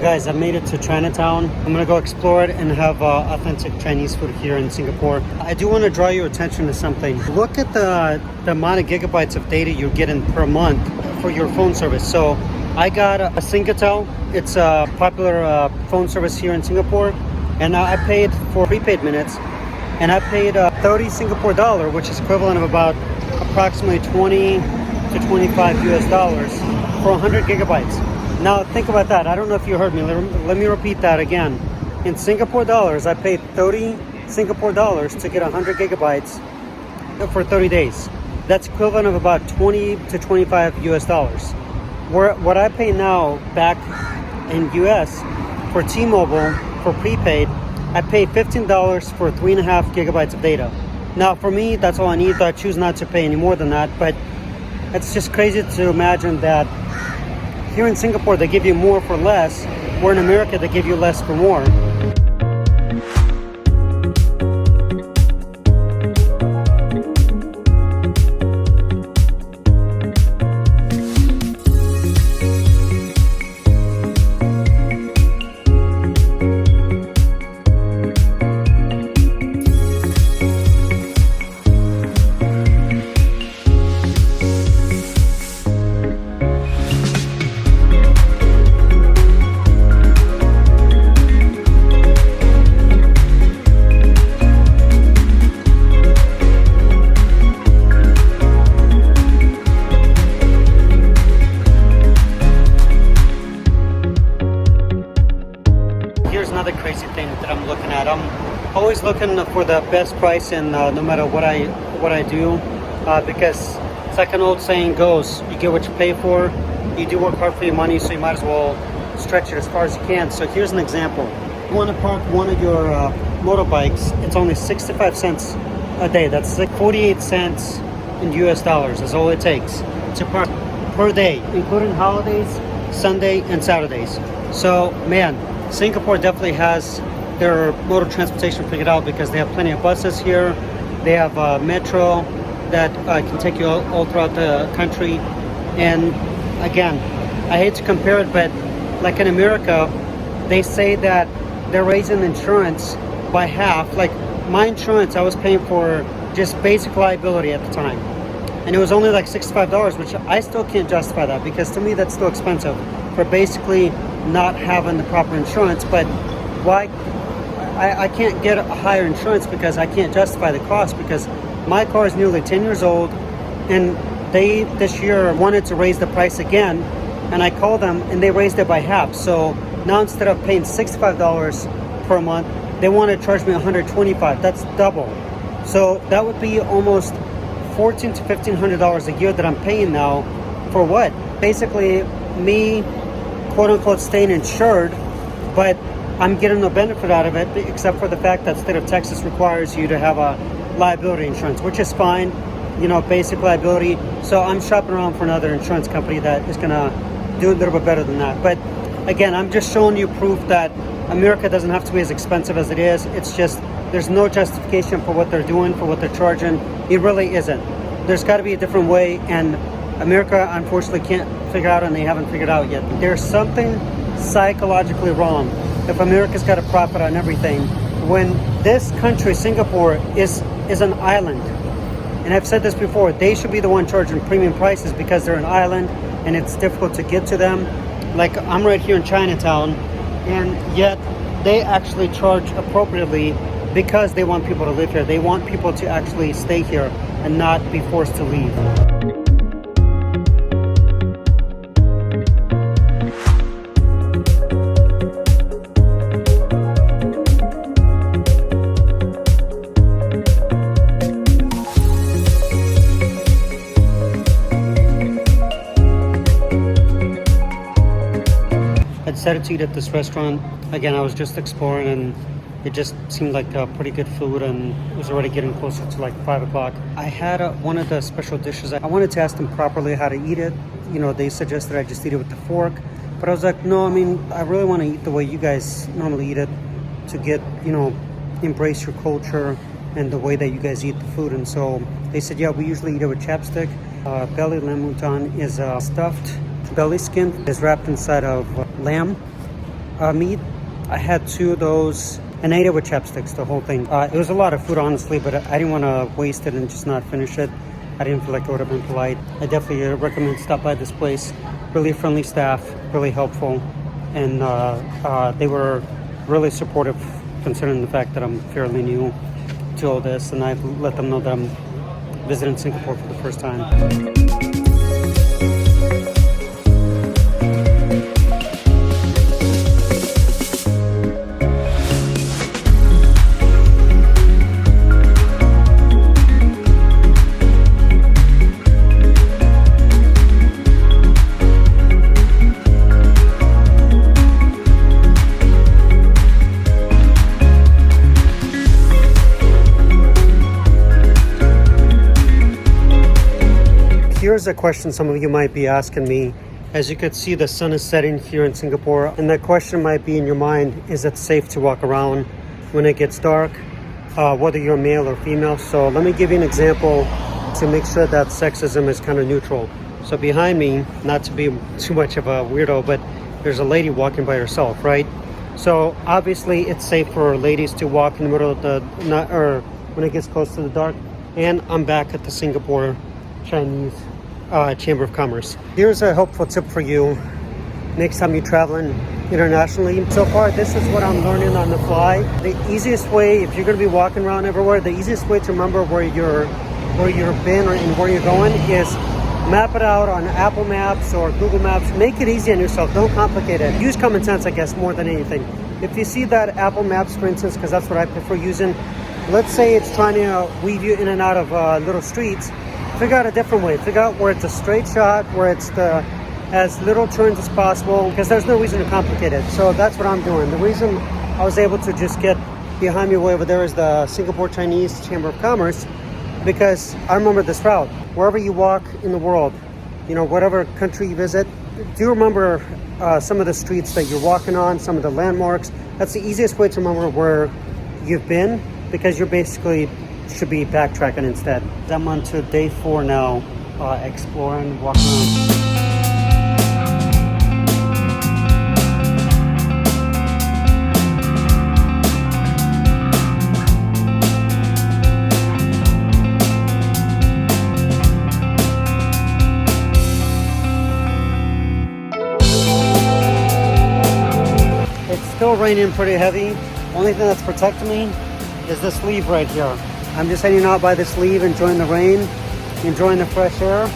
Guys, I made it to Chinatown. I'm gonna go explore it and have authentic Chinese food here in Singapore. I do want to draw your attention to something. Look at the amount of gigabytes of data you're getting per month for your phone service. So I got a Singatel. It's a popular phone service here in Singapore, and I paid for prepaid minutes, and I paid 30 Singapore dollar, which is equivalent of about approximately 20 to 25 US dollars for 100 gigabytes. Now think about that. I don't know if you heard me. Let me repeat that again. In Singapore dollars, I paid 30 Singapore dollars to get 100 gigabytes for 30 days. That's equivalent of about 20 to 25 US dollars. What I pay now back in US for T-Mobile for prepaid, I pay $15 for 3.5 gigabytes of data. Now for me, that's all I need. I choose not to pay any more than that, but it's just crazy to imagine that here in Singapore they give you more for less, where in America they give you less for more. Another crazy thing that I'm looking at. I'm always looking for the best price, and no matter what I do, because it's like an old saying goes, you get what you pay for. You do work hard for your money, so you might as well stretch it as far as you can. So here's an example. You want to park one of your motorbikes, it's only 65 cents a day. That's like 48 cents in US dollars is all it takes to park per day, including holidays, Sunday and Saturdays. So man, Singapore definitely has their mode of transportation figured out, because they have plenty of buses here. They have metro that can take you all throughout the country. And again, I hate to compare it, but like in America, they say that they're raising insurance by half. Like my insurance, I was paying for just basic liability at the time, and it was only like $65, which I still can't justify that, because to me that's still expensive for basically not having the proper insurance. But why I can't get a higher insurance, because I can't justify the cost, because my car is nearly 10 years old, and they this year wanted to raise the price again, and I called them and they raised it by half. So now instead of paying $65 per month, they want to charge me $125. That's double. So that would be almost $1,400 to $1,500 a year that I'm paying now for what? Basically me quote unquote staying insured, but I'm getting no benefit out of it, except for the fact that the state of Texas requires you to have a liability insurance, which is fine, you know, basic liability. So I'm shopping around for another insurance company that is gonna do a little bit better than that. But again, I'm just showing you proof that America doesn't have to be as expensive as it is. It's just there's no justification for what they're doing, for what they're charging. It really isn't. There's got to be a different way, and America unfortunately can't figure out, and they haven't figured out yet. There's something psychologically wrong if America's got a profit on everything, when this country, Singapore, is an island. And I've said this before, they should be the one charging premium prices, because they're an island and it's difficult to get to them. Like I'm right here in Chinatown, and yet they actually charge appropriately, because they want people to live here. They want people to actually stay here and not be forced to leave. I decided to eat at this restaurant. Again, I was just exploring, and it just seemed like pretty good food, and it was already getting closer to like 5 o'clock. I had one of the special dishes. I wanted to ask them properly how to eat it. You know, they suggested I just eat it with the fork, but I was like, no, I mean, I really want to eat the way you guys normally eat it, to get, you know, embrace your culture and the way that you guys eat the food. And so they said, yeah, we usually eat it with chapstick. Belly lamb mouton is stuffed. Belly skin is wrapped inside of lamb. meat. I had 2 of those and ate it with chopsticks, the whole thing. It was a lot of food, honestly, but I didn't want to waste it and just not finish it. I didn't feel like it would have been polite. I definitely recommend stop by this place. Really friendly staff, really helpful, and they were really supportive considering the fact that I'm fairly new to all this, and I've let them know that I'm visiting Singapore for the first time. Here's a question some of you might be asking me. As you can see, the sun is setting here in Singapore, and that question might be in your mind, is it safe to walk around when it gets dark, whether you're male or female? So let me give you an example to make sure that sexism is kind of neutral. So behind me, not to be too much of a weirdo, but there's a lady walking by herself, right? So obviously it's safe for ladies to walk in the middle of the night or when it gets close to the dark. And I'm back at the Singapore Chinese Chamber of Commerce. Here's a helpful tip for you next time you're traveling internationally. So far, this is what I'm learning on the fly. The easiest way, if you're going to be walking around everywhere, the easiest way to remember where you've been and where you're going is map it out on Apple Maps or Google Maps. Make it easy on yourself. Don't complicate it. Use common sense, I guess, more than anything. If you see that Apple Maps, for instance, because that's what I prefer using, let's say it's trying to weave you in and out of little streets, figure out a different way. Figure out where it's a straight shot, where it's as little turns as possible, because there's no reason to complicate it. So that's what I'm doing. The reason I was able to just get behind me way over there is the Singapore Chinese Chamber of Commerce, because I remember this route. Wherever you walk in the world, whatever country you visit, do remember some of the streets that you're walking on, some of the landmarks. That's the easiest way to remember where you've been, because you're basically should be backtracking instead. I'm on to day 4 now, exploring, walking around. It's still raining pretty heavy. Only thing that's protecting me is this leaf right here. I'm just hanging out by this leaf, enjoying the rain, enjoying the fresh air.